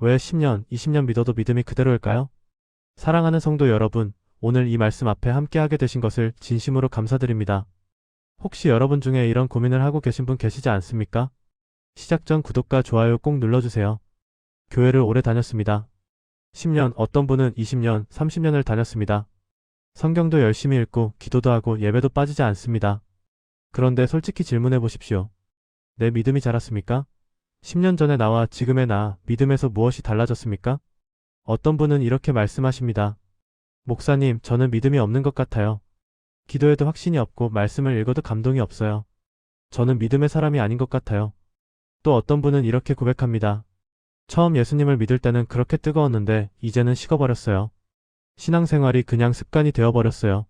왜 10년, 20년 믿어도 믿음이 그대로일까요? 사랑하는 성도 여러분, 오늘 이 말씀 앞에 함께하게 되신 것을 진심으로 감사드립니다. 혹시 여러분 중에 이런 고민을 하고 계신 분 계시지 않습니까? 시작 전 구독과 좋아요 꼭 눌러주세요. 교회를 오래 다녔습니다. 10년, 어떤 분은 20년, 30년을 다녔습니다. 성경도 열심히 읽고 기도도 하고 예배도 빠지지 않습니다. 그런데 솔직히 질문해 보십시오. 내 믿음이 자랐습니까? 10년 전의 나와 지금의 나, 믿음에서 무엇이 달라졌습니까? 어떤 분은 이렇게 말씀하십니다. 목사님, 저는 믿음이 없는 것 같아요. 기도해도 확신이 없고 말씀을 읽어도 감동이 없어요. 저는 믿음의 사람이 아닌 것 같아요. 또 어떤 분은 이렇게 고백합니다. 처음 예수님을 믿을 때는 그렇게 뜨거웠는데 이제는 식어버렸어요. 신앙생활이 그냥 습관이 되어버렸어요.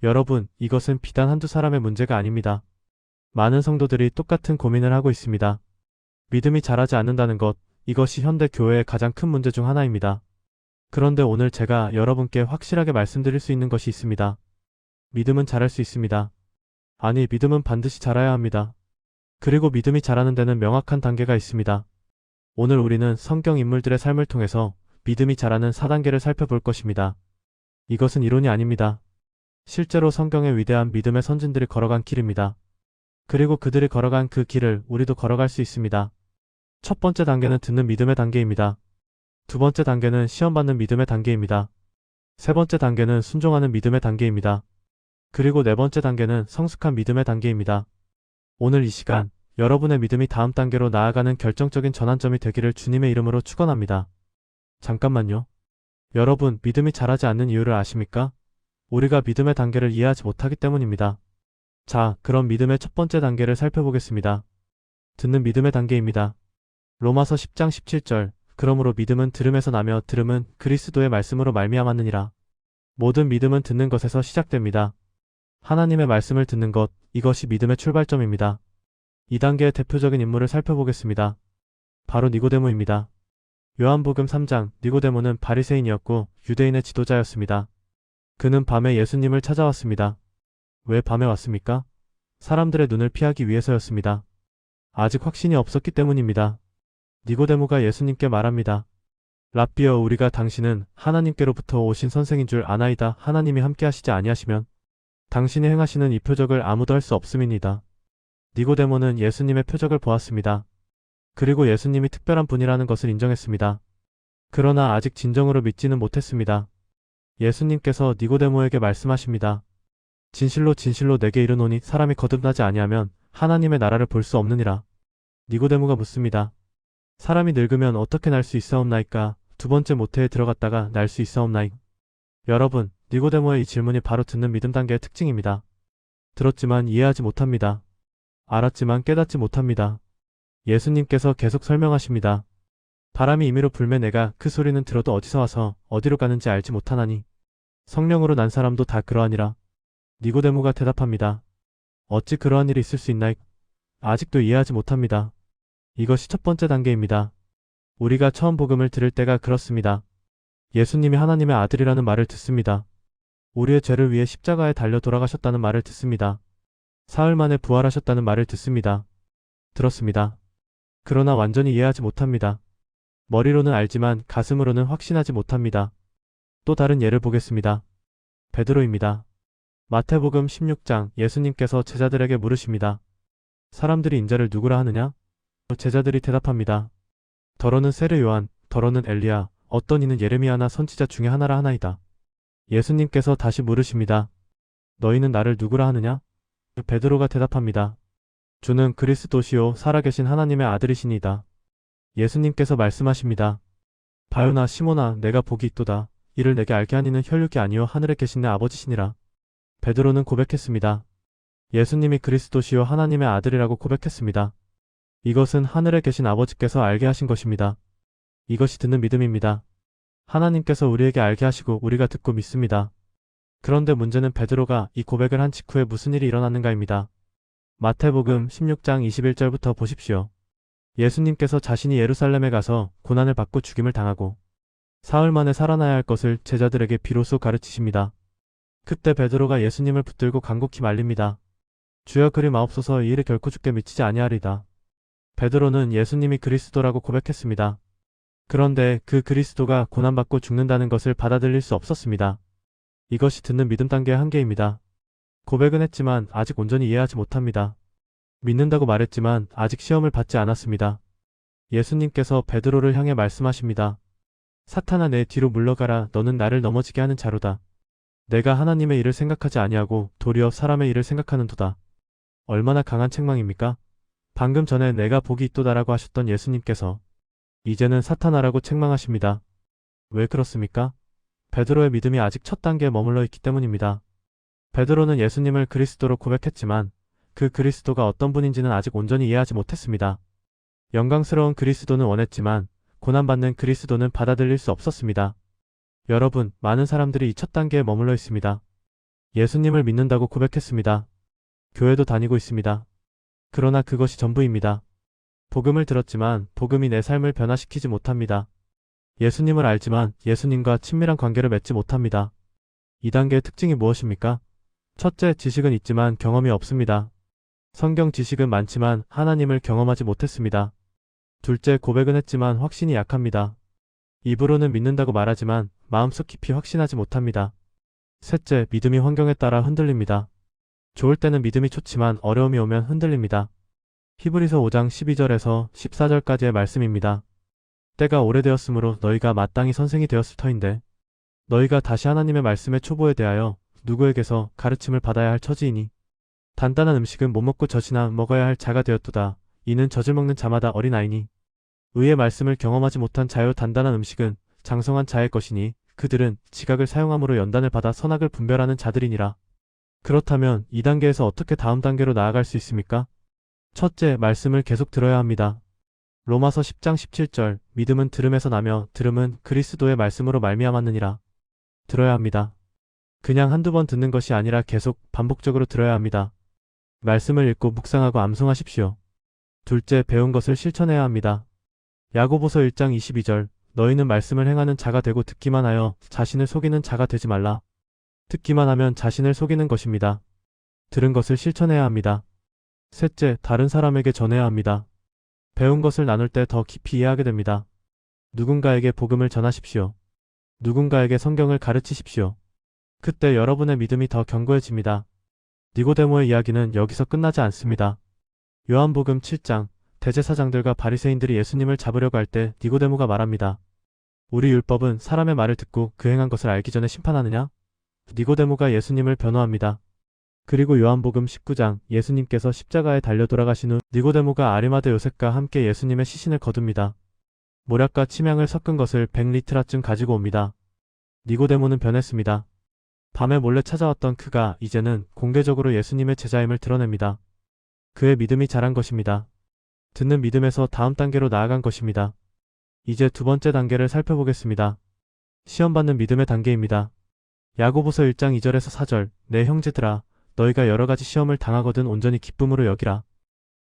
여러분, 이것은 비단 한두 사람의 문제가 아닙니다. 많은 성도들이 똑같은 고민을 하고 있습니다. 믿음이 자라지 않는다는 것, 이것이 현대 교회의 가장 큰 문제 중 하나입니다. 그런데 오늘 제가 여러분께 확실하게 말씀드릴 수 있는 것이 있습니다. 믿음은 자랄 수 있습니다. 아니, 믿음은 반드시 자라야 합니다. 그리고 믿음이 자라는 데는 명확한 단계가 있습니다. 오늘 우리는 성경 인물들의 삶을 통해서 믿음이 자라는 4단계를 살펴볼 것입니다. 이것은 이론이 아닙니다. 실제로 성경의 위대한 믿음의 선진들이 걸어간 길입니다. 그리고 그들이 걸어간 그 길을 우리도 걸어갈 수 있습니다. 첫 번째 단계는 듣는 믿음의 단계입니다. 두 번째 단계는 시험받는 믿음의 단계입니다. 세 번째 단계는 순종하는 믿음의 단계입니다. 그리고 네 번째 단계는 성숙한 믿음의 단계입니다. 오늘 이 시간, 여러분의 믿음이 다음 단계로 나아가는 결정적인 전환점이 되기를 주님의 이름으로 축원합니다. 잠깐만요. 여러분, 믿음이 자라지 않는 이유를 아십니까? 우리가 믿음의 단계를 이해하지 못하기 때문입니다. 자, 그럼 믿음의 첫 번째 단계를 살펴보겠습니다. 듣는 믿음의 단계입니다. 로마서 10장 17절, 그러므로 믿음은 들음에서 나며 들음은 그리스도의 말씀으로 말미암았느니라. 모든 믿음은 듣는 것에서 시작됩니다. 하나님의 말씀을 듣는 것, 이것이 믿음의 출발점입니다. 이 단계의 대표적인 인물을 살펴보겠습니다. 바로 니고데모입니다. 요한복음 3장, 니고데모는 바리새인이었고 유대인의 지도자였습니다. 그는 밤에 예수님을 찾아왔습니다. 왜 밤에 왔습니까? 사람들의 눈을 피하기 위해서였습니다. 아직 확신이 없었기 때문입니다. 니고데모가 예수님께 말합니다. 랍비여, 우리가 당신은 하나님께로부터 오신 선생인 줄 아나이다. 하나님이 함께 하시지 아니하시면 당신이 행하시는 이 표적을 아무도 할 수 없음이니이다. 니고데모는 예수님의 표적을 보았습니다. 그리고 예수님이 특별한 분이라는 것을 인정했습니다. 그러나 아직 진정으로 믿지는 못했습니다. 예수님께서 니고데모에게 말씀하십니다. 진실로 진실로 내게 이르노니 사람이 거듭나지 아니하면 하나님의 나라를 볼 수 없느니라. 니고데모가 묻습니다. 사람이 늙으면 어떻게 날 수 있사옵나이까? 두 번째 모태에 들어갔다가 날 수 있사옵나이? 여러분, 니고데모의 이 질문이 바로 듣는 믿음 단계의 특징입니다. 들었지만 이해하지 못합니다. 알았지만 깨닫지 못합니다. 예수님께서 계속 설명하십니다. 바람이 임의로 불매 내가 그 소리는 들어도 어디서 와서 어디로 가는지 알지 못하나니 성령으로 난 사람도 다 그러하니라. 니고데모가 대답합니다. 어찌 그러한 일이 있을 수 있나이? 아직도 이해하지 못합니다. 이것이 첫 번째 단계입니다. 우리가 처음 복음을 들을 때가 그렇습니다. 예수님이 하나님의 아들이라는 말을 듣습니다. 우리의 죄를 위해 십자가에 달려 돌아가셨다는 말을 듣습니다. 사흘 만에 부활하셨다는 말을 듣습니다. 들었습니다. 그러나 완전히 이해하지 못합니다. 머리로는 알지만 가슴으로는 확신하지 못합니다. 또 다른 예를 보겠습니다. 베드로입니다. 마태복음 16장, 예수님께서 제자들에게 물으십니다. 사람들이 인자를 누구라 하느냐? 제자들이 대답합니다. 더러는 세례 요한, 더러는 엘리야, 어떤 이는 예레미야나 선지자 중에 하나라 하나이다. 예수님께서 다시 물으십니다. 너희는 나를 누구라 하느냐? 베드로가 대답합니다. 주는 그리스도시요 살아계신 하나님의 아들이시니이다. 예수님께서 말씀하십니다. 바요나 시몬아, 내가 복이 있도다. 이를 내게 알게 하니는 혈육이 아니요 하늘에 계신 내 아버지시니라. 베드로는 고백했습니다. 예수님이 그리스도시요 하나님의 아들이라고 고백했습니다. 이것은 하늘에 계신 아버지께서 알게 하신 것입니다. 이것이 듣는 믿음입니다. 하나님께서 우리에게 알게 하시고 우리가 듣고 믿습니다. 그런데 문제는 베드로가 이 고백을 한 직후에 무슨 일이 일어났는가입니다. 마태복음 16장 21절부터 보십시오. 예수님께서 자신이 예루살렘에 가서 고난을 받고 죽임을 당하고 사흘 만에 살아나야 할 것을 제자들에게 비로소 가르치십니다. 그때 베드로가 예수님을 붙들고 간곡히 말립니다. 주여 그리 마옵소서, 이 일에 결코 주께 미치지 아니하리다. 베드로는 예수님이 그리스도라고 고백했습니다. 그런데 그 그리스도가 고난받고 죽는다는 것을 받아들일 수 없었습니다. 이것이 듣는 믿음 단계의 한계입니다. 고백은 했지만 아직 온전히 이해하지 못합니다. 믿는다고 말했지만 아직 시험을 받지 않았습니다. 예수님께서 베드로를 향해 말씀하십니다. 사탄아, 내 뒤로 물러가라. 너는 나를 넘어지게 하는 자로다. 내가 하나님의 일을 생각하지 아니하고 도리어 사람의 일을 생각하는도다. 얼마나 강한 책망입니까? 방금 전에 내가 복이 있도다라고 하셨던 예수님께서 이제는 사탄아라고 책망하십니다. 왜 그렇습니까? 베드로의 믿음이 아직 첫 단계에 머물러 있기 때문입니다. 베드로는 예수님을 그리스도로 고백했지만 그 그리스도가 어떤 분인지는 아직 온전히 이해하지 못했습니다. 영광스러운 그리스도는 원했지만 고난받는 그리스도는 받아들일 수 없었습니다. 여러분, 많은 사람들이 이 첫 단계에 머물러 있습니다. 예수님을 믿는다고 고백했습니다. 교회도 다니고 있습니다. 그러나 그것이 전부입니다. 복음을 들었지만 복음이 내 삶을 변화시키지 못합니다. 예수님을 알지만 예수님과 친밀한 관계를 맺지 못합니다. 이 단계의 특징이 무엇입니까? 첫째, 지식은 있지만 경험이 없습니다. 성경 지식은 많지만 하나님을 경험하지 못했습니다. 둘째, 고백은 했지만 확신이 약합니다. 입으로는 믿는다고 말하지만 마음속 깊이 확신하지 못합니다. 셋째, 믿음이 환경에 따라 흔들립니다. 좋을 때는 믿음이 좋지만 어려움이 오면 흔들립니다. 히브리서 5장 12절에서 14절까지의 말씀입니다. 때가 오래되었으므로 너희가 마땅히 선생이 되었을 터인데 너희가 다시 하나님의 말씀의 초보에 대하여 누구에게서 가르침을 받아야 할 처지이니 단단한 음식은 못 먹고 젖이나 먹어야 할 자가 되었도다. 이는 젖을 먹는 자마다 어린아이니 의의 말씀을 경험하지 못한 자요 단단한 음식은 장성한 자의 것이니 그들은 지각을 사용함으로 연단을 받아 선악을 분별하는 자들이니라. 그렇다면 이 단계에서 어떻게 다음 단계로 나아갈 수 있습니까? 첫째, 말씀을 계속 들어야 합니다. 로마서 10장 17절, 믿음은 들음에서 나며 들음은 그리스도의 말씀으로 말미암았느니라. 들어야 합니다. 그냥 한두 번 듣는 것이 아니라 계속 반복적으로 들어야 합니다. 말씀을 읽고 묵상하고 암송하십시오. 둘째, 배운 것을 실천해야 합니다. 야고보서 1장 22절, 너희는 말씀을 행하는 자가 되고 듣기만 하여 자신을 속이는 자가 되지 말라. 듣기만 하면 자신을 속이는 것입니다. 들은 것을 실천해야 합니다. 셋째, 다른 사람에게 전해야 합니다. 배운 것을 나눌 때 더 깊이 이해하게 됩니다. 누군가에게 복음을 전하십시오. 누군가에게 성경을 가르치십시오. 그때 여러분의 믿음이 더 견고해집니다. 니고데모의 이야기는 여기서 끝나지 않습니다. 요한복음 7장, 대제사장들과 바리새인들이 예수님을 잡으려고 할 때 니고데모가 말합니다. 우리 율법은 사람의 말을 듣고 그 행한 것을 알기 전에 심판하느냐? 니고데모가 예수님을 변호합니다. 그리고 요한복음 19장, 예수님께서 십자가에 달려 돌아가신 후 니고데모가 아리마대 요셉과 함께 예수님의 시신을 거둡니다. 모략과 침향을 섞은 것을 100리트라쯤 가지고 옵니다. 니고데모는 변했습니다. 밤에 몰래 찾아왔던 그가 이제는 공개적으로 예수님의 제자임을 드러냅니다. 그의 믿음이 자란 것입니다. 듣는 믿음에서 다음 단계로 나아간 것입니다. 이제 두 번째 단계를 살펴보겠습니다. 시험받는 믿음의 단계입니다. 야고보서 1장 2절에서 4절, 내 형제들아, 너희가 여러 가지 시험을 당하거든 온전히 기쁨으로 여기라.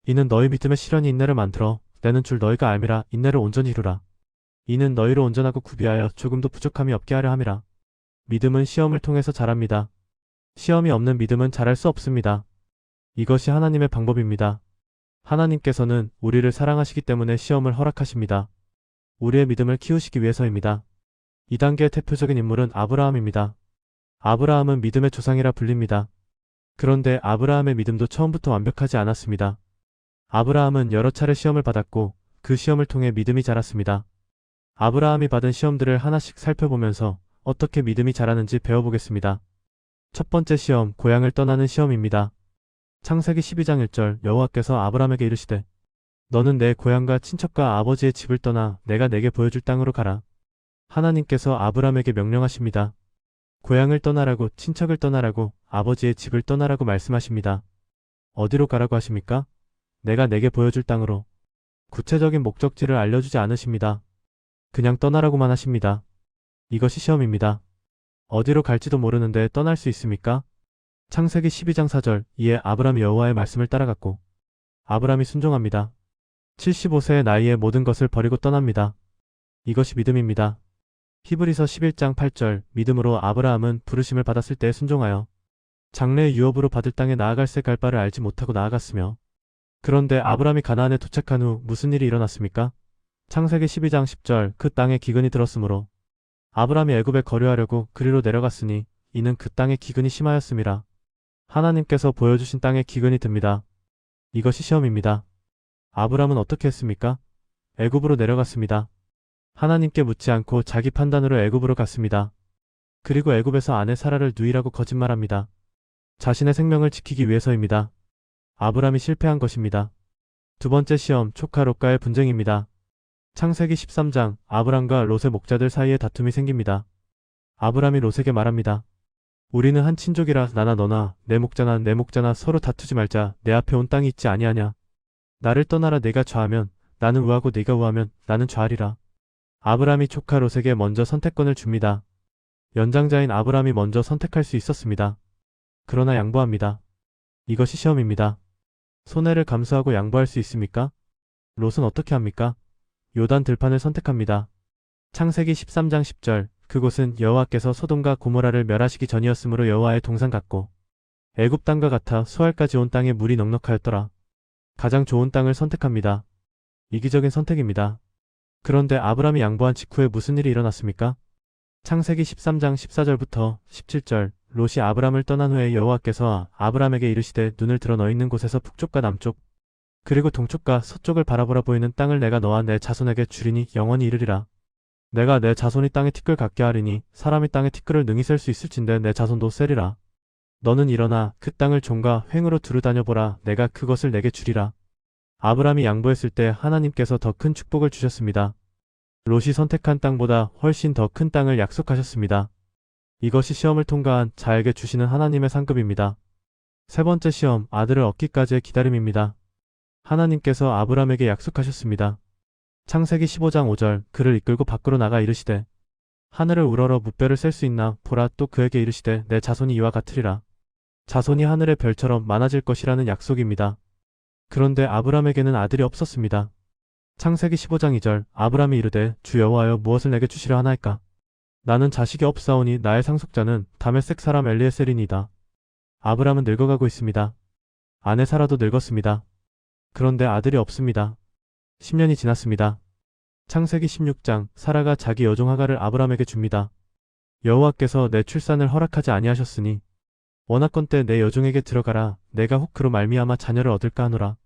이는 너희 믿음의 시련이 인내를 만들어 내는 줄 너희가 알미라. 인내를 온전히 이루라. 이는 너희를 온전하고 구비하여 조금도 부족함이 없게 하려 함이라. 믿음은 시험을 통해서 자랍니다. 시험이 없는 믿음은 자랄 수 없습니다. 이것이 하나님의 방법입니다. 하나님께서는 우리를 사랑하시기 때문에 시험을 허락하십니다. 우리의 믿음을 키우시기 위해서입니다. 이 단계의 대표적인 인물은 아브라함입니다. 아브라함은 믿음의 조상이라 불립니다. 그런데 아브라함의 믿음도 처음부터 완벽하지 않았습니다. 아브라함은 여러 차례 시험을 받았고 그 시험을 통해 믿음이 자랐습니다. 아브라함이 받은 시험들을 하나씩 살펴보면서 어떻게 믿음이 자라는지 배워보겠습니다. 첫 번째 시험, 고향을 떠나는 시험입니다. 창세기 12장 1절, 여호와께서 아브라함에게 이르시되 너는 내 고향과 친척과 아버지의 집을 떠나 내가 내게 보여줄 땅으로 가라. 하나님께서 아브라함에게 명령하십니다. 고향을 떠나라고, 친척을 떠나라고, 아버지의 집을 떠나라고 말씀하십니다. 어디로 가라고 하십니까? 내가 내게 보여줄 땅으로. 구체적인 목적지를 알려주지 않으십니다. 그냥 떠나라고만 하십니다. 이것이 시험입니다. 어디로 갈지도 모르는데 떠날 수 있습니까? 창세기 12장 4절, 이에 아브람이 여호와의 말씀을 따라갔고 아브람이 순종합니다. 75세의 나이에 모든 것을 버리고 떠납니다. 이것이 믿음입니다. 히브리서 11장 8절, 믿음으로 아브라함은 부르심을 받았을 때 순종하여 장래의 유업으로 받을 땅에 나아갈새 갈 바를 알지 못하고 나아갔으며 그런데 아브라함이 가나안에 도착한 후 무슨 일이 일어났습니까? 창세기 12장 10절 그 땅에 기근이 들었으므로 아브라함이 애굽에 거류하려고 그리로 내려갔으니 이는 그 땅에 기근이 심하였음이라. 하나님께서 보여주신 땅에 기근이 듭니다. 이것이 시험입니다. 아브라함은 어떻게 했습니까? 애굽으로 내려갔습니다. 하나님께 묻지 않고 자기 판단으로 애굽으로 갔습니다. 그리고 애굽에서 아내 사라를 누이라고 거짓말합니다. 자신의 생명을 지키기 위해서입니다. 아브라함이 실패한 것입니다. 두 번째 시험, 조카 롯과의 분쟁입니다. 창세기 13장, 아브람과 롯의 목자들 사이에 다툼이 생깁니다. 아브람이 롯에게 말합니다. 우리는 한 친족이라 나나 너나 내 목자나 내 목자나 서로 다투지 말자. 내 앞에 온 땅이 있지 아니하냐. 나를 떠나라. 내가 좌하면 나는 우하고 네가 우하면 나는 좌하리라. 아브람이 조카 롯에게 먼저 선택권을 줍니다. 연장자인 아브람이 먼저 선택할 수 있었습니다. 그러나 양보합니다. 이것이 시험입니다. 손해를 감수하고 양보할 수 있습니까? 롯은 어떻게 합니까? 요단 들판을 선택합니다. 창세기 13장 10절 그곳은 여호와께서 소돔과 고모라를 멸하시기 전이었으므로 여호와의 동산 같고 애굽 땅과 같아 수알까지 온 땅에 물이 넉넉하였더라. 가장 좋은 땅을 선택합니다. 이기적인 선택입니다. 그런데 아브람이 양보한 직후에 무슨 일이 일어났습니까? 창세기 13장 14절부터 17절 롯이 아브람을 떠난 후에 여호와께서 아브람에게 이르시되 눈을 들어 너 있는 곳에서 북쪽과 남쪽 그리고 동쪽과 서쪽을 바라보라 보이는 땅을 내가 너와 내 자손에게 주리니 영원히 이르리라. 내가 내 자손이 땅에 티끌 같게 하리니 사람이 땅에 티끌을 능히 셀 수 있을진데 내 자손도 세리라. 너는 일어나 그 땅을 종과 횡으로 두루 다녀보라. 내가 그것을 내게 주리라. 아브람이 양보했을 때 하나님께서 더 큰 축복을 주셨습니다. 롯이 선택한 땅보다 훨씬 더 큰 땅을 약속하셨습니다. 이것이 시험을 통과한 자에게 주시는 하나님의 상급입니다. 세 번째 시험, 아들을 얻기까지의 기다림입니다. 하나님께서 아브람에게 약속하셨습니다. 창세기 15장 5절 그를 이끌고 밖으로 나가 이르시되 하늘을 우러러 무뼈를 셀 수 있나 보라. 또 그에게 이르시되 내 자손이 이와 같으리라. 자손이 하늘의 별처럼 많아질 것이라는 약속입니다. 그런데 아브람에게는 아들이 없었습니다. 창세기 15장 2절 아브람이 이르되 주 여호와여 무엇을 내게 주시려 하나이까. 나는 자식이 없사오니 나의 상속자는 다메섹 사람 엘리에셀이니이다. 아브람은 늙어가고 있습니다. 아내 사라도 늙었습니다. 그런데 아들이 없습니다. 10년이 지났습니다. 창세기 16장 사라가 자기 여종 하갈을 아브람에게 줍니다. 여호와께서 내 출산을 허락하지 아니하셨으니 원하건대 내 여종에게 들어가라. 내가 혹 그로 말미암아 자녀를 얻을까 하노라.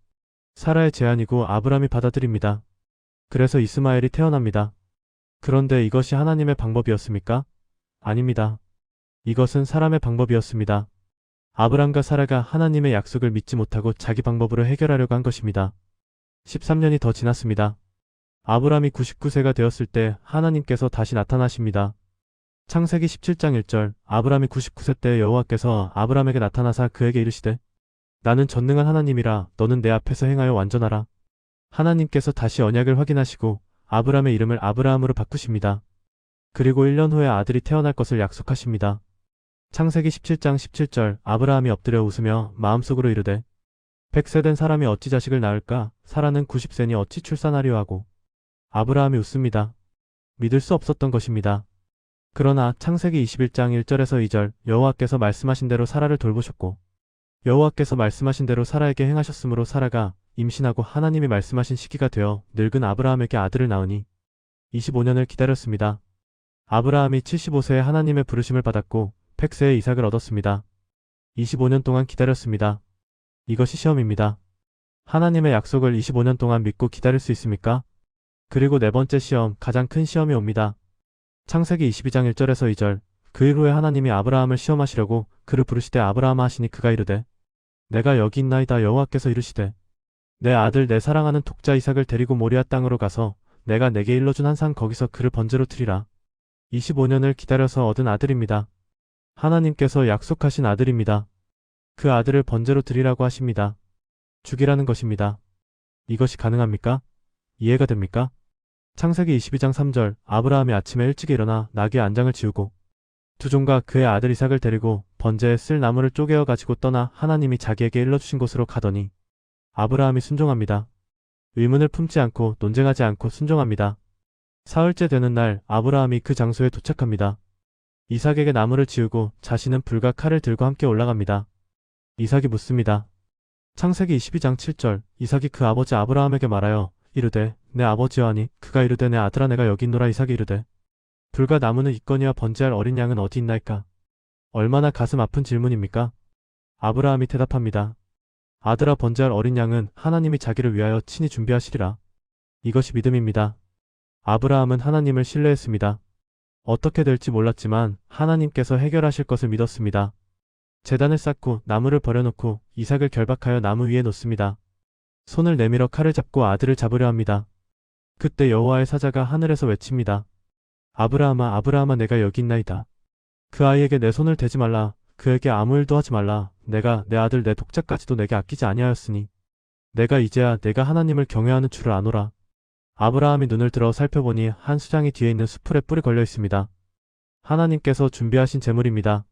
사라의 제안이고 아브람이 받아들입니다. 그래서 이스마엘이 태어납니다. 그런데 이것이 하나님의 방법이었습니까? 아닙니다. 이것은 사람의 방법이었습니다. 아브람과 사라가 하나님의 약속을 믿지 못하고 자기 방법으로 해결하려고 한 것입니다. 13년이 더 지났습니다. 아브람이 99세가 되었을 때 하나님께서 다시 나타나십니다. 창세기 17장 1절 아브람이 99세 때 여호와께서 아브람에게 나타나사 그에게 이르시되 나는 전능한 하나님이라. 너는 내 앞에서 행하여 완전하라. 하나님께서 다시 언약을 확인하시고 아브람의 이름을 아브라함으로 바꾸십니다. 그리고 1년 후에 아들이 태어날 것을 약속하십니다. 창세기 17장 17절 아브라함이 엎드려 웃으며 마음속으로 이르되 100세 된 사람이 어찌 자식을 낳을까. 사라는 90세니 어찌 출산하려 하고. 아브라함이 웃습니다. 믿을 수 없었던 것입니다. 그러나 창세기 21장 1절에서 2절 여호와께서 말씀하신 대로 사라를 돌보셨고 여호와께서 말씀하신 대로 사라에게 행하셨으므로 사라가 임신하고 하나님이 말씀하신 시기가 되어 늙은 아브라함에게 아들을 낳으니 25년을 기다렸습니다. 아브라함이 75세에 하나님의 부르심을 받았고 100세에 이삭을 얻었습니다. 25년 동안 기다렸습니다. 이것이 시험입니다. 하나님의 약속을 25년 동안 믿고 기다릴 수 있습니까? 그리고 네 번째 시험, 가장 큰 시험이 옵니다. 창세기 22장 1절에서 2절 그 일 후에 하나님이 아브라함을 시험하시려고 그를 부르시되 아브라함아 하시니 그가 이르되 내가 여기 있나이다. 여호와께서 이르시되 내 아들 내 사랑하는 독자 이삭을 데리고 모리아 땅으로 가서 내가 내게 일러준 한 산 거기서 그를 번제로 드리라. 25년을 기다려서 얻은 아들입니다. 하나님께서 약속하신 아들입니다. 그 아들을 번제로 드리라고 하십니다. 죽이라는 것입니다. 이것이 가능합니까? 이해가 됩니까? 창세기 22장 3절 아브라함이 아침에 일찍 일어나 나귀의 안장을 지우고 두 종과 그의 아들 이삭을 데리고 번제에 쓸 나무를 쪼개어 가지고 떠나 하나님이 자기에게 일러주신 곳으로 가더니 아브라함이 순종합니다. 의문을 품지 않고 논쟁하지 않고 순종합니다. 사흘째 되는 날 아브라함이 그 장소에 도착합니다. 이삭에게 나무를 지우고 자신은 불과 칼을 들고 함께 올라갑니다. 이삭이 묻습니다. 창세기 22장 7절 이삭이 그 아버지 아브라함에게 말하여 이르되 내 아버지와 하니 그가 이르되 내 아들아 내가 여기 있노라. 이삭이 이르되 불과 나무는 있거니와 번제할 어린 양은 어디 있나이까. 얼마나 가슴 아픈 질문입니까? 아브라함이 대답합니다. 아들아 번제할 어린 양은 하나님이 자기를 위하여 친히 준비하시리라. 이것이 믿음입니다. 아브라함은 하나님을 신뢰했습니다. 어떻게 될지 몰랐지만 하나님께서 해결하실 것을 믿었습니다. 제단을 쌓고 나무를 버려놓고 이삭을 결박하여 나무 위에 놓습니다. 손을 내밀어 칼을 잡고 아들을 잡으려 합니다. 그때 여호와의 사자가 하늘에서 외칩니다. 아브라함아 아브라함아 내가 여기 있나이다. 그 아이에게 내 손을 대지 말라. 그에게 아무 일도 하지 말라. 내가 내 아들 내 독자까지도 내게 아끼지 아니하였으니 내가 이제야 내가 하나님을 경외하는 줄을 아노라. 아브라함이 눈을 들어 살펴보니 한 수장이 뒤에 있는 수풀에 뿔이 걸려 있습니다. 하나님께서 준비하신 제물입니다.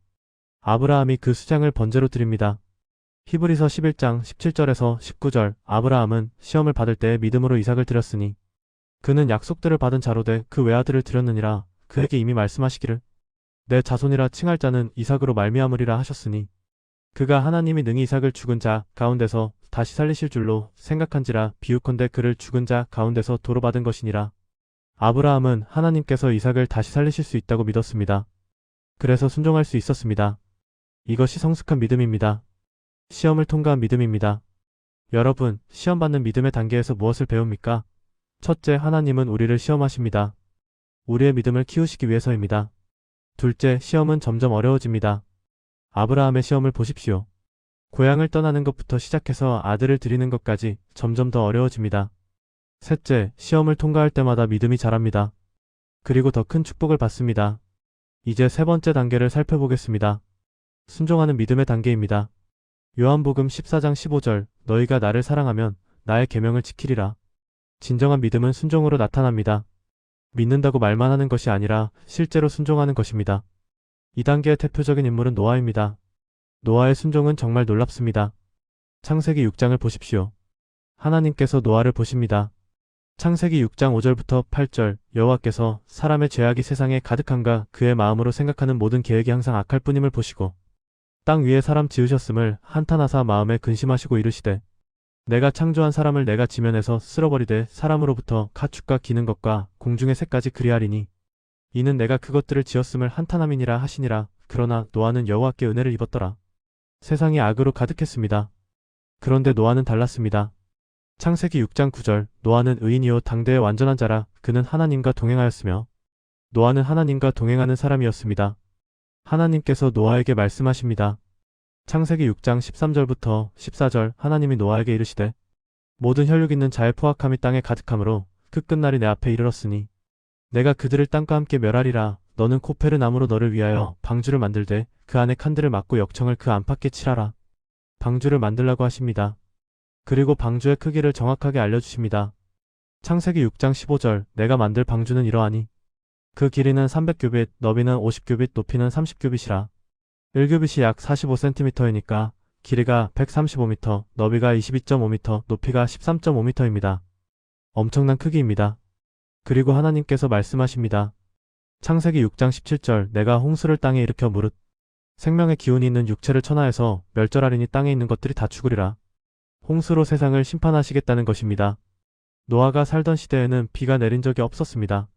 아브라함이 그 수장을 번제로 드립니다. 히브리서 11장 17절에서 19절 아브라함은 시험을 받을 때 믿음으로 이삭을 드렸으니 그는 약속들을 받은 자로되 그 외아들을 드렸느니라. 그에게 이미 말씀하시기를 내 자손이라 칭할 자는 이삭으로 말미암으리라 하셨으니 그가 하나님이 능히 이삭을 죽은 자 가운데서 다시 살리실 줄로 생각한지라. 비유컨대 그를 죽은 자 가운데서 도로 받은 것이니라. 아브라함은 하나님께서 이삭을 다시 살리실 수 있다고 믿었습니다. 그래서 순종할 수 있었습니다. 이것이 성숙한 믿음입니다. 시험을 통과한 믿음입니다. 여러분, 시험 받는 믿음의 단계에서 무엇을 배웁니까? 첫째, 하나님은 우리를 시험하십니다. 우리의 믿음을 키우시기 위해서입니다. 둘째, 시험은 점점 어려워집니다. 아브라함의 시험을 보십시오. 고향을 떠나는 것부터 시작해서 아들을 드리는 것까지 점점 더 어려워집니다. 셋째, 시험을 통과할 때마다 믿음이 자랍니다. 그리고 더 큰 축복을 받습니다. 이제 세 번째 단계를 살펴보겠습니다. 순종하는 믿음의 단계입니다. 요한복음 14장 15절 너희가 나를 사랑하면 나의 계명을 지키리라. 진정한 믿음은 순종으로 나타납니다. 믿는다고 말만 하는 것이 아니라 실제로 순종하는 것입니다. 이 단계의 대표적인 인물은 노아입니다. 노아의 순종은 정말 놀랍습니다. 창세기 6장을 보십시오. 하나님께서 노아를 보십니다. 창세기 6장 5절부터 8절 여호와께서 사람의 죄악이 세상에 가득함과 그의 마음으로 생각하는 모든 계획이 항상 악할 뿐임을 보시고 땅 위에 사람 지으셨음을 한탄하사 마음에 근심하시고 이르시되 내가 창조한 사람을 내가 지면에서 쓸어버리되 사람으로부터 가축과 기는 것과 공중의 새까지 그리하리니 이는 내가 그것들을 지었음을 한탄함이니라 하시니라. 그러나 노아는 여호와께 은혜를 입었더라. 세상이 악으로 가득했습니다. 그런데 노아는 달랐습니다. 창세기 6장 9절 노아는 의인이요 당대의 완전한 자라. 그는 하나님과 동행하였으며 노아는 하나님과 동행하는 사람이었습니다. 하나님께서 노아에게 말씀하십니다. 창세기 6장 13절부터 14절 하나님이 노아에게 이르시되 모든 혈육 있는 자의 포악함이 땅에 가득하므로 그 끝날이 내 앞에 이르렀으니 내가 그들을 땅과 함께 멸하리라. 너는 코페르 나무로 너를 위하여 방주를 만들되 그 안에 칸들을 막고 역청을 그 안팎에 칠하라. 방주를 만들라고 하십니다. 그리고 방주의 크기를 정확하게 알려주십니다. 창세기 6장 15절 내가 만들 방주는 이러하니 그 길이는 300규빗, 너비는 50규빗, 높이는 30규빗이라. 1규빗이 약 45cm이니까 길이가 135m, 너비가 22.5m, 높이가 13.5m입니다. 엄청난 크기입니다. 그리고 하나님께서 말씀하십니다. 창세기 6장 17절 내가 홍수를 땅에 일으켜 무릇 생명의 기운이 있는 육체를 천하에서 멸절하리니 땅에 있는 것들이 다 죽으리라. 홍수로 세상을 심판하시겠다는 것입니다. 노아가 살던 시대에는 비가 내린 적이 없었습니다.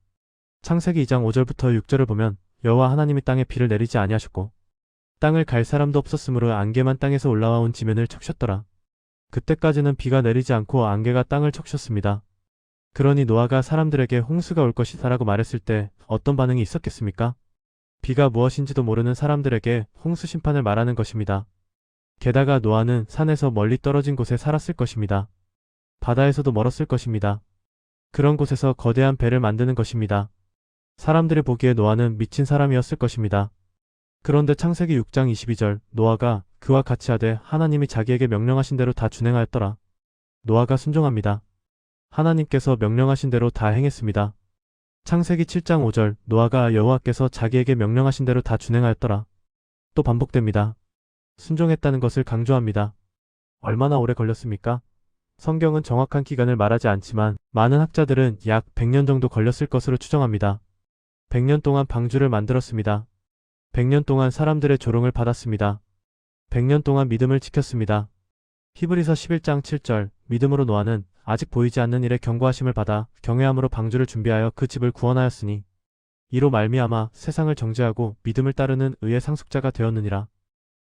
창세기 2장 5절부터 6절을 보면 여호와 하나님이 땅에 비를 내리지 아니하셨고 땅을 갈 사람도 없었으므로 안개만 땅에서 올라와 온 지면을 척셨더라. 그때까지는 비가 내리지 않고 안개가 땅을 척셨습니다. 그러니 노아가 사람들에게 홍수가 올 것이다라고 말했을 때 어떤 반응이 있었겠습니까? 비가 무엇인지도 모르는 사람들에게 홍수 심판을 말하는 것입니다. 게다가 노아는 산에서 멀리 떨어진 곳에 살았을 것입니다. 바다에서도 멀었을 것입니다. 그런 곳에서 거대한 배를 만드는 것입니다. 사람들이 보기에 노아는 미친 사람이었을 것입니다. 그런데 창세기 6장 22절 노아가 그와 같이 하되 하나님이 자기에게 명령하신 대로 다 준행하였더라. 노아가 순종합니다. 하나님께서 명령하신 대로 다 행했습니다. 창세기 7장 5절 노아가 여호와께서 자기에게 명령하신 대로 다 준행하였더라. 또 반복됩니다. 순종했다는 것을 강조합니다. 얼마나 오래 걸렸습니까? 성경은 정확한 기간을 말하지 않지만 많은 학자들은 약 100년 정도 걸렸을 것으로 추정합니다. 100년 동안 방주를 만들었습니다. 100년 동안 사람들의 조롱을 받았습니다. 100년 동안 믿음을 지켰습니다. 히브리서 11장 7절 믿음으로 노아는 아직 보이지 않는 일에 경고하심을 받아 경외함으로 방주를 준비하여 그 집을 구원하였으니 이로 말미암아 세상을 정죄하고 믿음을 따르는 의의 상속자가 되었느니라.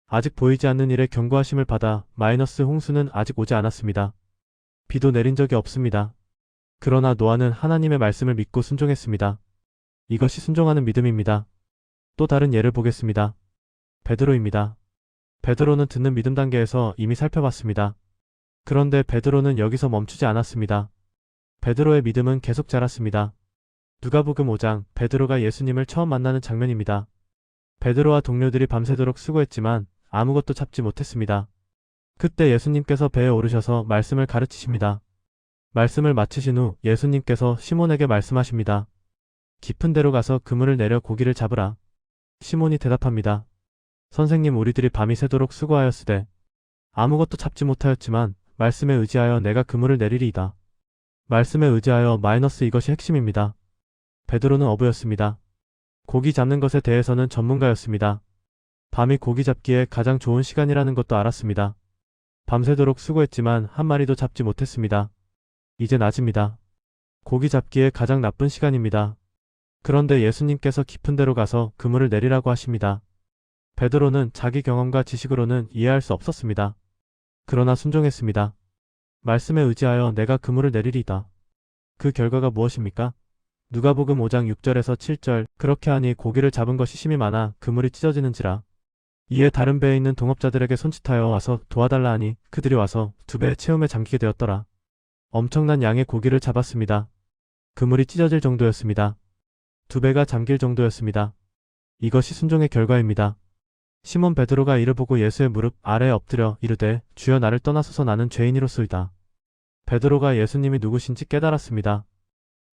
아직 보이지 않는 일에 경고하심을 받아 홍수는 아직 오지 않았습니다. 비도 내린 적이 없습니다. 그러나 노아는 하나님의 말씀을 믿고 순종했습니다. 이것이 순종하는 믿음입니다. 또 다른 예를 보겠습니다. 베드로입니다. 베드로는 듣는 믿음 단계에서 이미 살펴봤습니다. 그런데 베드로는 여기서 멈추지 않았습니다. 베드로의 믿음은 계속 자랐습니다. 누가복음 5장, 베드로가 예수님을 처음 만나는 장면입니다. 베드로와 동료들이 밤새도록 수고했지만 아무것도 잡지 못했습니다. 그때 예수님께서 배에 오르셔서 말씀을 가르치십니다. 말씀을 마치신 후 예수님께서 시몬에게 말씀하십니다. 깊은 데로 가서 그물을 내려 고기를 잡으라. 시몬이 대답합니다. 선생님, 우리들이 밤이 새도록 수고하였으되 아무것도 잡지 못하였지만 말씀에 의지하여 내가 그물을 내리리이다. 말씀에 의지하여 이것이 핵심입니다. 베드로는 어부였습니다. 고기 잡는 것에 대해서는 전문가였습니다. 밤이 고기 잡기에 가장 좋은 시간이라는 것도 알았습니다. 밤새도록 수고했지만 한 마리도 잡지 못했습니다. 이제 낮입니다. 고기 잡기에 가장 나쁜 시간입니다. 그런데 예수님께서 깊은 데로 가서 그물을 내리라고 하십니다. 베드로는 자기 경험과 지식으로는 이해할 수 없었습니다. 그러나 순종했습니다. 말씀에 의지하여 내가 그물을 내리리이다. 그 결과가 무엇입니까? 누가복음 5장 6절에서 7절, 그렇게 하니 고기를 잡은 것이 심이 많아 그물이 찢어지는지라. 이에 다른 배에 있는 동업자들에게 손짓하여 와서 도와달라 하니 그들이 와서 두 배의 채움에 잠기게 되었더라. 엄청난 양의 고기를 잡았습니다. 그물이 찢어질 정도였습니다. 두 배가 잠길 정도였습니다. 이것이 순종의 결과입니다. 시몬 베드로가 이를 보고 예수의 무릎 아래에 엎드려 이르되 주여, 나를 떠나소서, 나는 죄인이로소이다. 베드로가 예수님이 누구신지 깨달았습니다.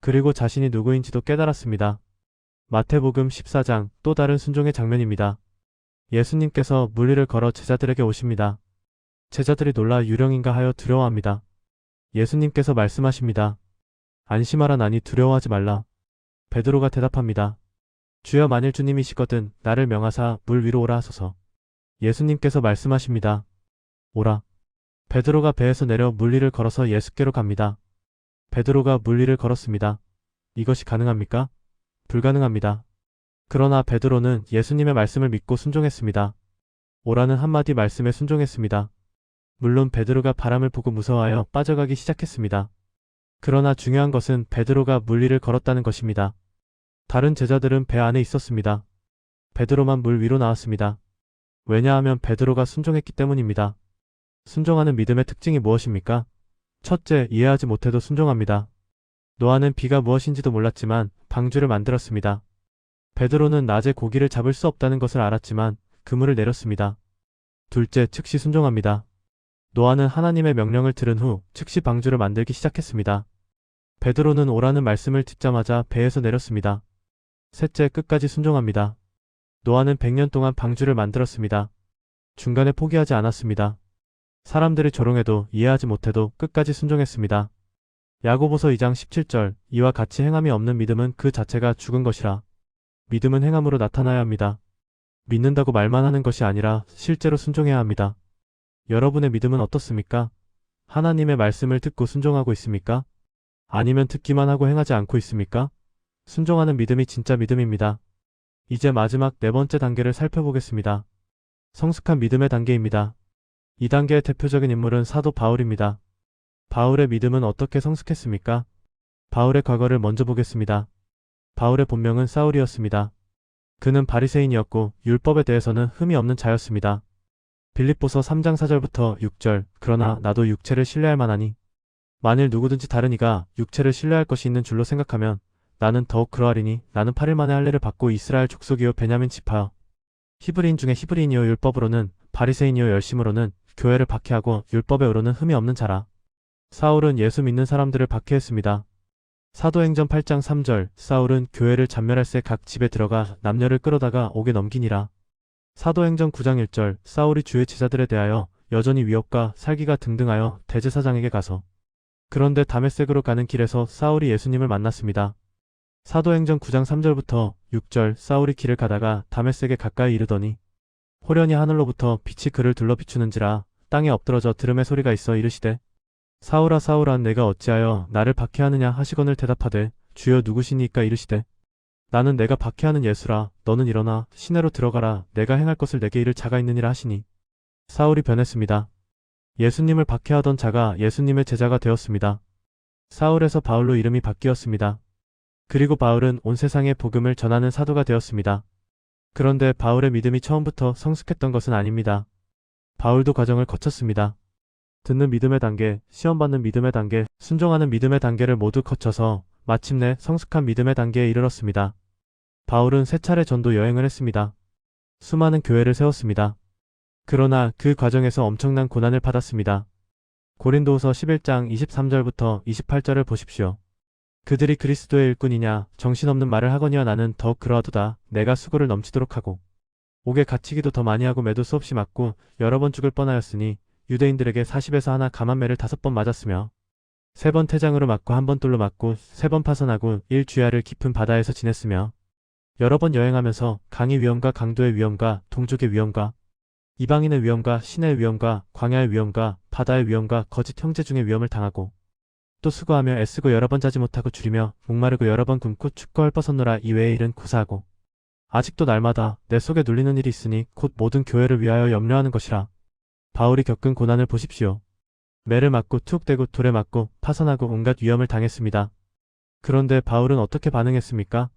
그리고 자신이 누구인지도 깨달았습니다. 마태복음 14장, 또 다른 순종의 장면입니다. 예수님께서 물 위를 걸어 제자들에게 오십니다. 제자들이 놀라 유령인가 하여 두려워합니다. 예수님께서 말씀하십니다. 안심하라, 나니 두려워하지 말라. 베드로가 대답합니다. 주여, 만일 주님이시거든 나를 명하사 물 위로 오라 하소서. 예수님께서 말씀하십니다. 오라. 베드로가 배에서 내려 물 위를 걸어서 예수께로 갑니다. 베드로가 물 위를 걸었습니다. 이것이 가능합니까? 불가능합니다. 그러나 베드로는 예수님의 말씀을 믿고 순종했습니다. 오라는 한마디 말씀에 순종했습니다. 물론 베드로가 바람을 보고 무서워하여 빠져가기 시작했습니다. 그러나 중요한 것은 베드로가 물 위를 걸었다는 것입니다. 다른 제자들은 배 안에 있었습니다. 베드로만 물 위로 나왔습니다. 왜냐하면 베드로가 순종했기 때문입니다. 순종하는 믿음의 특징이 무엇입니까? 첫째, 이해하지 못해도 순종합니다. 노아는 비가 무엇인지도 몰랐지만 방주를 만들었습니다. 베드로는 낮에 고기를 잡을 수 없다는 것을 알았지만 그물을 내렸습니다. 둘째, 즉시 순종합니다. 노아는 하나님의 명령을 들은 후 즉시 방주를 만들기 시작했습니다. 베드로는 오라는 말씀을 듣자마자 배에서 내렸습니다. 셋째, 끝까지 순종합니다. 노아는 100년 동안 방주를 만들었습니다. 중간에 포기하지 않았습니다. 사람들이 조롱해도 이해하지 못해도 끝까지 순종했습니다. 야고보서 2장 17절, 이와 같이 행함이 없는 믿음은 그 자체가 죽은 것이라. 믿음은 행함으로 나타나야 합니다. 믿는다고 말만 하는 것이 아니라 실제로 순종해야 합니다. 여러분의 믿음은 어떻습니까? 하나님의 말씀을 듣고 순종하고 있습니까? 아니면 듣기만 하고 행하지 않고 있습니까? 순종하는 믿음이 진짜 믿음입니다. 이제 마지막 네 번째 단계를 살펴보겠습니다. 성숙한 믿음의 단계입니다. 이 단계의 대표적인 인물은 사도 바울입니다. 바울의 믿음은 어떻게 성숙했습니까? 바울의 과거를 먼저 보겠습니다. 바울의 본명은 사울이었습니다. 그는 바리새인이었고 율법에 대해서는 흠이 없는 자였습니다. 빌립보서 3장 4절부터 6절, 그러나 나도 육체를 신뢰할 만하니 만일 누구든지 다른 이가 육체를 신뢰할 것이 있는 줄로 생각하면 나는 더욱 그러하리니 나는 8일 만에 할례를 받고 이스라엘 족속이요 베냐민 지파여 히브리인 중에 히브리인이요 율법으로는 바리새인이요 열심으로는 교회를 박해하고 율법에 의로는 흠이 없는 자라. 사울은 예수 믿는 사람들을 박해했습니다. 사도행전 8장 3절, 사울은 교회를 잔멸할새 각 집에 들어가 남녀를 끌어다가 옥에 넘기니라. 사도행전 9장 1절, 사울이 주의 제자들에 대하여 여전히 위협과 살기가 등등하여 대제사장에게 가서 그런데 다메섹으로 가는 길에서 사울이 예수님을 만났습니다. 사도행전 9장 3절부터 6절, 사울이 길을 가다가 다메섹에 가까이 이르더니 호련히 하늘로부터 빛이 그를 둘러 비추는지라 땅에 엎드러져 들음의 소리가 있어 이르시되 사울아 사울아 내가 어찌하여 나를 박해하느냐 하시거늘 대답하되 주여 누구시니까 이르시되 나는 내가 박해하는 예수라. 너는 일어나 시내로 들어가라. 내가 행할 것을 내게 이를 자가 있느니라 하시니 사울이 변했습니다. 예수님을 박해하던 자가 예수님의 제자가 되었습니다. 사울에서 바울로 이름이 바뀌었습니다. 그리고 바울은 온 세상에 복음을 전하는 사도가 되었습니다. 그런데 바울의 믿음이 처음부터 성숙했던 것은 아닙니다. 바울도 과정을 거쳤습니다. 듣는 믿음의 단계, 시험받는 믿음의 단계, 순종하는 믿음의 단계를 모두 거쳐서 마침내 성숙한 믿음의 단계에 이르렀습니다. 바울은 세 차례 전도 여행을 했습니다. 수많은 교회를 세웠습니다. 그러나 그 과정에서 엄청난 고난을 받았습니다. 고린도후서 11장 23절부터 28절을 보십시오. 그들이 그리스도의 일꾼이냐 정신없는 말을 하거니와 나는 더욱 그러하도다. 내가 수고를 넘치도록 하고 옥에 갇히기도 더 많이 하고 매도 수없이 맞고 여러 번 죽을 뻔하였으니 유대인들에게 40에서 하나 감한매를 5번 맞았으며 3번 태장으로 맞고 1번 돌로 맞고 3번 파선하고 1주야를 깊은 바다에서 지냈으며 여러 번 여행하면서 강의 위험과 강도의 위험과 동족의 위험과 이방인의 위험과 신의 위험과 광야의 위험과 바다의 위험과 거짓 형제 중의 위험을 당하고 또 수고하며 애쓰고 여러 번 자지 못하고 줄이며 목마르고 여러 번 굶고 춥고 헐벗었노라. 이외의 일은 고사하고 아직도 날마다 내 속에 눌리는 일이 있으니 곧 모든 교회를 위하여 염려하는 것이라. 바울이 겪은 고난을 보십시오. 매를 맞고 투옥되고 돌에 맞고 파선하고 온갖 위험을 당했습니다. 그런데 바울은 어떻게 반응했습니까?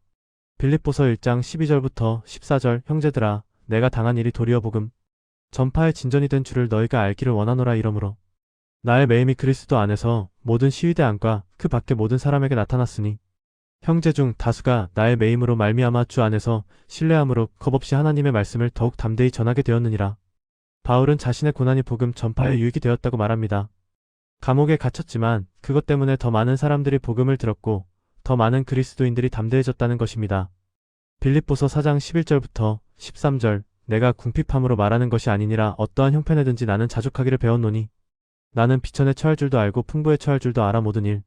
빌립보서 1장 12절부터 14절 형제들아 내가 당한 일이 도리어 복음 전파의 진전이 된 줄을 너희가 알기를 원하노라. 이러므로 나의 매임이 그리스도 안에서 모든 시위대 안과 그 밖의 모든 사람에게 나타났으니 형제 중 다수가 나의 매임으로 말미암아 주 안에서 신뢰함으로 겁없이 하나님의 말씀을 더욱 담대히 전하게 되었느니라. 바울은 자신의 고난이 복음 전파에 유익이 되었다고 말합니다. 감옥에 갇혔지만 그것 때문에 더 많은 사람들이 복음을 들었고 더 많은 그리스도인들이 담대해졌다는 것입니다. 빌립보서 4장 11절부터 13절 내가 궁핍함으로 말하는 것이 아니니라. 어떠한 형편에든지 나는 자족하기를 배웠노니 나는 비천에 처할 줄도 알고 풍부에 처할 줄도 알아. 모든 일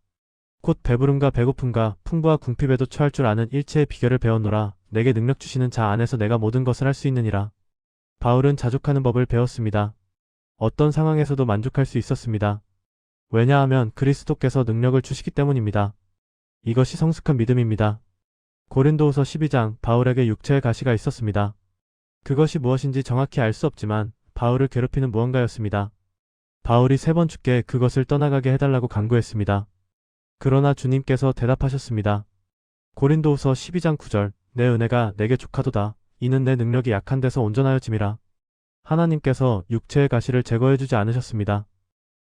곧 배부름과 배고픔과 풍부와 궁핍에도 처할 줄 아는 일체의 비결을 배웠노라. 내게 능력 주시는 자 안에서 내가 모든 것을 할 수 있느니라. 바울은 자족하는 법을 배웠습니다. 어떤 상황에서도 만족할 수 있었습니다. 왜냐하면 그리스도께서 능력을 주시기 때문입니다. 이것이 성숙한 믿음입니다. 고린도후서 12장 바울에게 육체의 가시가 있었습니다. 그것이 무엇인지 정확히 알 수 없지만 바울을 괴롭히는 무언가였습니다. 바울이 3번 주께 그것을 떠나가게 해달라고 간구했습니다. 그러나 주님께서 대답하셨습니다. 고린도후서 12장 9절 내 은혜가 내게 족하도다. 이는 내 능력이 약한 데서 온전하여짐이라. 하나님께서 육체의 가시를 제거해주지 않으셨습니다.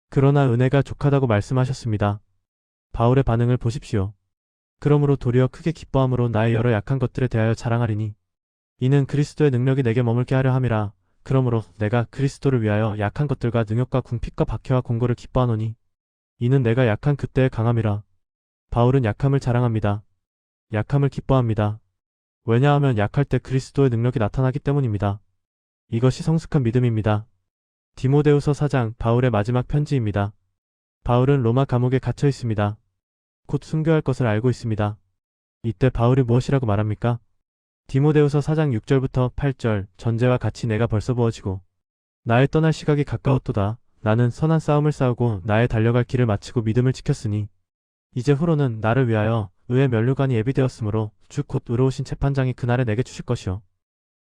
그러나 은혜가 족하다고 말씀하셨습니다. 바울의 반응을 보십시오. 그러므로 도리어 크게 기뻐함으로 나의 여러 약한 것들에 대하여 자랑하리니 이는 그리스도의 능력이 내게 머물게 하려 함이라. 그러므로 내가 그리스도를 위하여 약한 것들과 능욕과 궁핍과 박해와 공고를 기뻐하노니 이는 내가 약한 그때의 강함이라. 바울은 약함을 자랑합니다. 약함을 기뻐합니다. 왜냐하면 약할 때 그리스도의 능력이 나타나기 때문입니다. 이것이 성숙한 믿음입니다. 디모데후서 4장 바울의 마지막 편지입니다. 바울은 로마 감옥에 갇혀 있습니다. 곧 순교할 것을 알고 있습니다. 이때 바울이 무엇이라고 말합니까? 디모데후서 4장 6절부터 8절 전제와 같이 내가 벌써 부어지고 나의 떠날 시각이 가까웠도다. 나는 선한 싸움을 싸우고 나의 달려갈 길을 마치고 믿음을 지켰으니 이제 후로는 나를 위하여 의의 면류관이 예비되었으므로 주 곧 의로우신 재판장이 그날에 내게 주실 것이요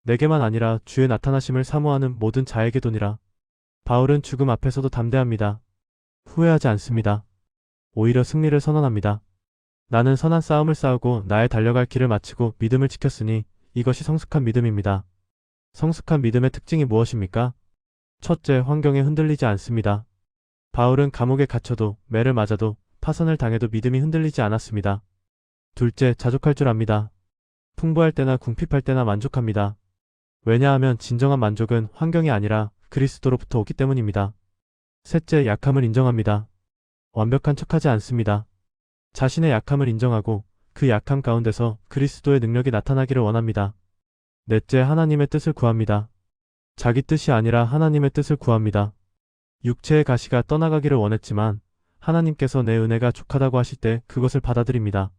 내게만 아니라 주의 나타나심을 사모하는 모든 자에게도니라. 바울은 죽음 앞에서도 담대합니다. 후회하지 않습니다. 오히려 승리를 선언합니다. 나는 선한 싸움을 싸우고 나의 달려갈 길을 마치고 믿음을 지켰으니 이것이 성숙한 믿음입니다. 성숙한 믿음의 특징이 무엇입니까? 첫째, 환경에 흔들리지 않습니다. 바울은 감옥에 갇혀도 매를 맞아도 파선을 당해도 믿음이 흔들리지 않았습니다. 둘째, 자족할 줄 압니다. 풍부할 때나 궁핍할 때나 만족합니다. 왜냐하면 진정한 만족은 환경이 아니라 그리스도로부터 오기 때문입니다. 셋째, 약함을 인정합니다. 완벽한 척하지 않습니다. 자신의 약함을 인정하고 그 약함 가운데서 그리스도의 능력이 나타나기를 원합니다. 넷째, 하나님의 뜻을 구합니다. 자기 뜻이 아니라 하나님의 뜻을 구합니다. 육체의 가시가 떠나가기를 원했지만 하나님께서 내 은혜가 족하다고 하실 때 그것을 받아들입니다.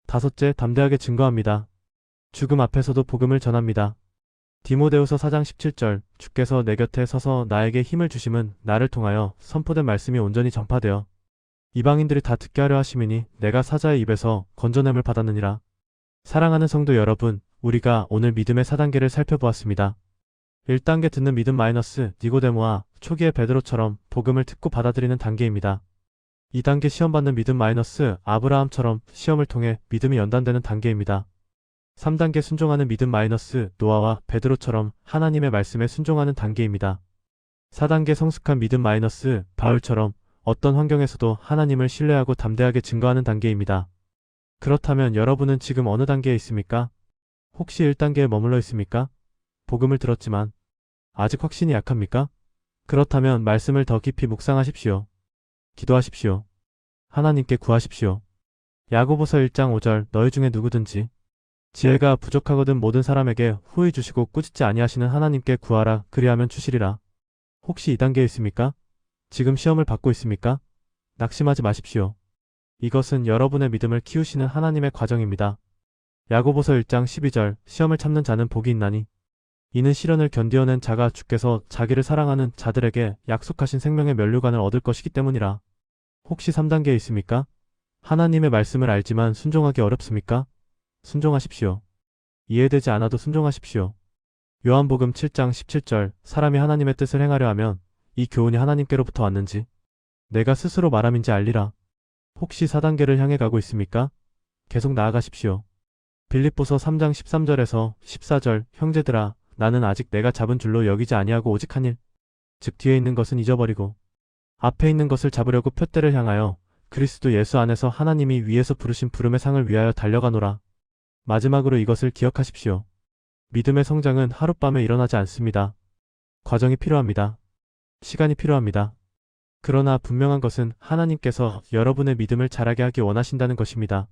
다섯째, 담대하게 증거합니다. 죽음 앞에서도 복음을 전합니다. 디모데후서 4장 17절 주께서 내 곁에 서서 나에게 힘을 주심은 나를 통하여 선포된 말씀이 온전히 전파되어 이방인들이 다 듣게 하려 하심이니 내가 사자의 입에서 건져냄을 받았느니라. 사랑하는 성도 여러분, 우리가 오늘 믿음의 4단계를 살펴보았습니다. 1단계 듣는 믿음 마이너스 니고데모와 초기의 베드로처럼 복음을 듣고 받아들이는 단계입니다. 2단계 시험받는 믿음 마이너스 아브라함처럼 시험을 통해 믿음이 연단되는 단계입니다. 3단계 순종하는 믿음 마이너스 노아와 베드로처럼 하나님의 말씀에 순종하는 단계입니다. 4단계 성숙한 믿음 마이너스 바울처럼 어떤 환경에서도 하나님을 신뢰하고 담대하게 증거하는 단계입니다. 그렇다면 여러분은 지금 어느 단계에 있습니까? 혹시 1단계에 머물러 있습니까? 복음을 들었지만 아직 확신이 약합니까? 그렇다면 말씀을 더 깊이 묵상하십시오. 기도하십시오. 하나님께 구하십시오. 야고보서 1장 5절 너희 중에 누구든지 지혜가 부족하거든 모든 사람에게 후히 주시고 꾸짖지 아니하시는 하나님께 구하라 그리하면 주시리라. 혹시 2단계에 있습니까? 지금 시험을 받고 있습니까? 낙심하지 마십시오. 이것은 여러분의 믿음을 키우시는 하나님의 과정입니다. 야고보서 1장 12절 시험을 참는 자는 복이 있나니 이는 시련을 견디어낸 자가 주께서 자기를 사랑하는 자들에게 약속하신 생명의 면류관을 얻을 것이기 때문이라. 혹시 3단계에 있습니까? 하나님의 말씀을 알지만 순종하기 어렵습니까? 순종하십시오. 이해되지 않아도 순종하십시오. 요한복음 7장 17절 사람이 하나님의 뜻을 행하려 하면 이 교훈이 하나님께로부터 왔는지 내가 스스로 말함인지 알리라. 혹시 4단계를 향해 가고 있습니까? 계속 나아가십시오. 빌립보서 3장 13절에서 14절 형제들아 나는 아직 내가 잡은 줄로 여기지 아니하고 오직 한 일 즉 뒤에 있는 것은 잊어버리고 앞에 있는 것을 잡으려고 표대를 향하여 그리스도 예수 안에서 하나님이 위에서 부르신 부름의 상을 위하여 달려가노라. 마지막으로 이것을 기억하십시오. 믿음의 성장은 하룻밤에 일어나지 않습니다. 과정이 필요합니다. 시간이 필요합니다. 그러나 분명한 것은 하나님께서 여러분의 믿음을 자라게 하기 원하신다는 것입니다.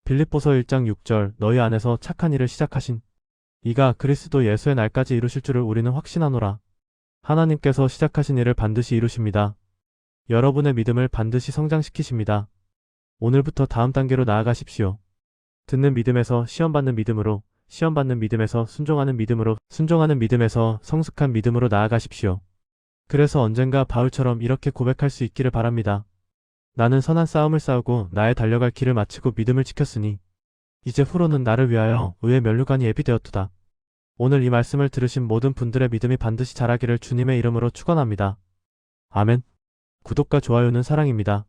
빌립보서 1장 6절 너희 안에서 착한 일을 시작하신 이가 그리스도 예수의 날까지 이루실 줄을 우리는 확신하노라. 하나님께서 시작하신 일을 반드시 이루십니다. 여러분의 믿음을 반드시 성장시키십니다. 오늘부터 다음 단계로 나아가십시오. 듣는 믿음에서 시험받는 믿음으로, 시험받는 믿음에서 순종하는 믿음으로, 순종하는 믿음에서 성숙한 믿음으로 나아가십시오. 그래서 언젠가 바울처럼 이렇게 고백할 수 있기를 바랍니다. 나는 선한 싸움을 싸우고 나의 달려갈 길을 마치고 믿음을 지켰으니 이제 후로는 나를 위하여 의의 면류관이 예비되었도다. 오늘 이 말씀을 들으신 모든 분들의 믿음이 반드시 자라기를 주님의 이름으로 축원합니다. 아멘. 구독과 좋아요는 사랑입니다.